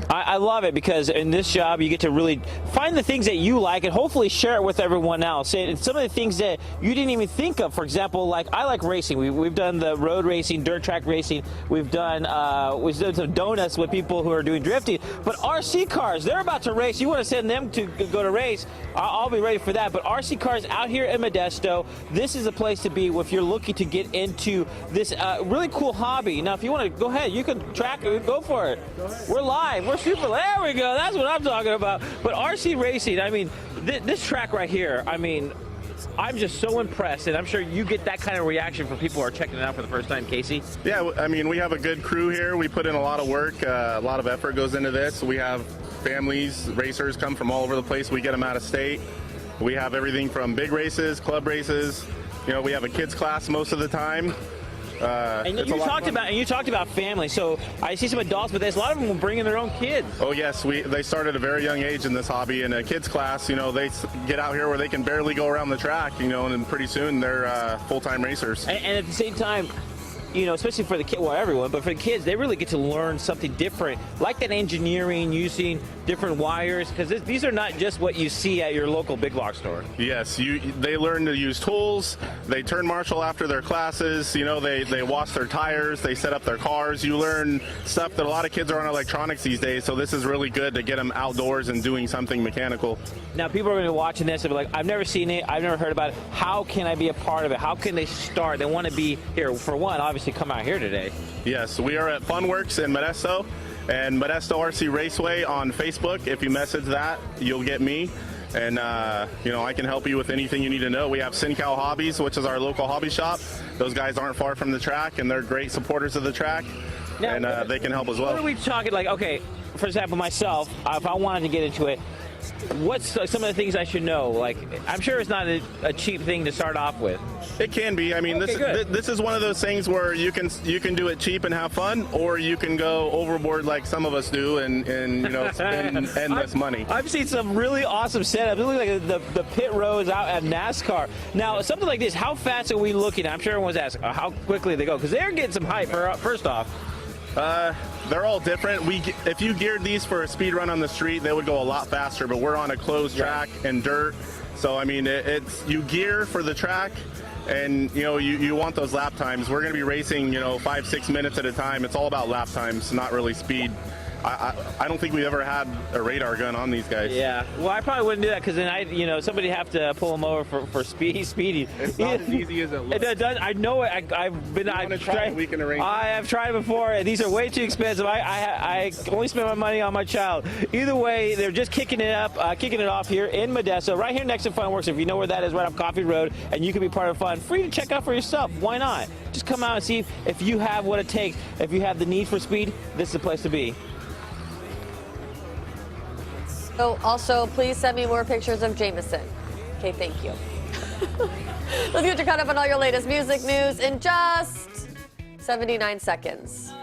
I love it because in this job you get to really find the things that you like and hopefully share it with everyone else. And some of the things that you didn't even think of. For example, like I like racing. We've done the road racing, dirt track racing. We've done some donuts with people who are doing drifting. But RC cars, they're about to race. You want to send them to go to race? I'll be ready for that. But RC cars out here in Modesto, this is a place to be if you're looking to get into this really cool hobby. Now, if you want to go ahead, you can track it. Go for it. We're live. We're super. There we go. That's what I'm talking about. But RC racing, I mean, this track right here, I mean, I'm just so impressed, and I'm sure you get that kind of reaction from people who are checking it out for the first time, Casey. Yeah, I mean, we have a good crew here. We put in a lot of work. A lot of effort goes into this. We have families, racers come from all over the place. We get them out of state. We have everything from big races, club races. You know, we have a kids class most of the time. And you talked about family. So I see some adults, but there's a lot of them will bring in their own kids. Oh yes, they start at a very young age in this hobby. In a kids class, you know, they get out here where they can barely go around the track, you know, and then pretty soon they're full-time racers. And at the same time, you know, especially for the kid, well, everyone, but for the kids, they really get to learn something different, like that engineering, using different wires, because these are not just what you see at your local big block store. Yes, they learn to use tools. They turn marshal after their classes. You know, they wash their tires. They set up their cars. You learn stuff that a lot of kids are on electronics these days. So this is really good to get them outdoors and doing something mechanical. Now, people are going to be watching this and be like, I've never seen it. I've never heard about it. How can I be a part of it? How can they start? They want to be here. For one, obviously, come out here today. Yes, we are at Funworks in Modesto and Modesto RC Raceway on Facebook. If you message that, you'll get me. And, you know, I can help you with anything you need to know. We have SinCal Hobbies, which is our local hobby shop. Those guys aren't far from the track, and they're great supporters of the track. Now, and they can help as well. What are we talking, like, okay, for example, myself, if I wanted to get into it, what's some of the things I should know? Like, I'm sure it's not a cheap thing to start off with. It can be. I mean, this is one of those things where you can do it cheap and have fun, or you can go overboard like some of us do and you know, spend endless money. I've seen some really awesome setups. It looks like the pit rows out at NASCAR. Now, something like this, how fast are we looking at? I'm sure everyone's asking how quickly they go, because they're getting some hype first off. They're all different. If you geared these for a speed run on the street, they would go a lot faster, but we're on a closed track and dirt. So, I mean, it's you gear for the track, and, you know, you want those lap times. We're going to be racing, you know, 5-6 minutes at a time. It's all about lap times, not really speed. I don't think we've ever had a radar gun on these guys. Yeah, well, I probably wouldn't do that because then you know, somebody have to pull them over for speedy. It's not as easy as it looks. It does. I know it. I've tried. We can arrange. I have tried before. These are way too expensive. I only spend my money on my child. Either way, they're just kicking it off here in Modesto, right here next to Funworks. If you know where that is, right off Coffee Road, and you can be part of fun. Free to check out for yourself. Why not? Just come out and see if you have what it takes. If you have the need for speed, this is the place to be. So also, please send me more pictures of Jameson. Okay, thank you. Let's get you caught up on all your latest music news in just 79 seconds.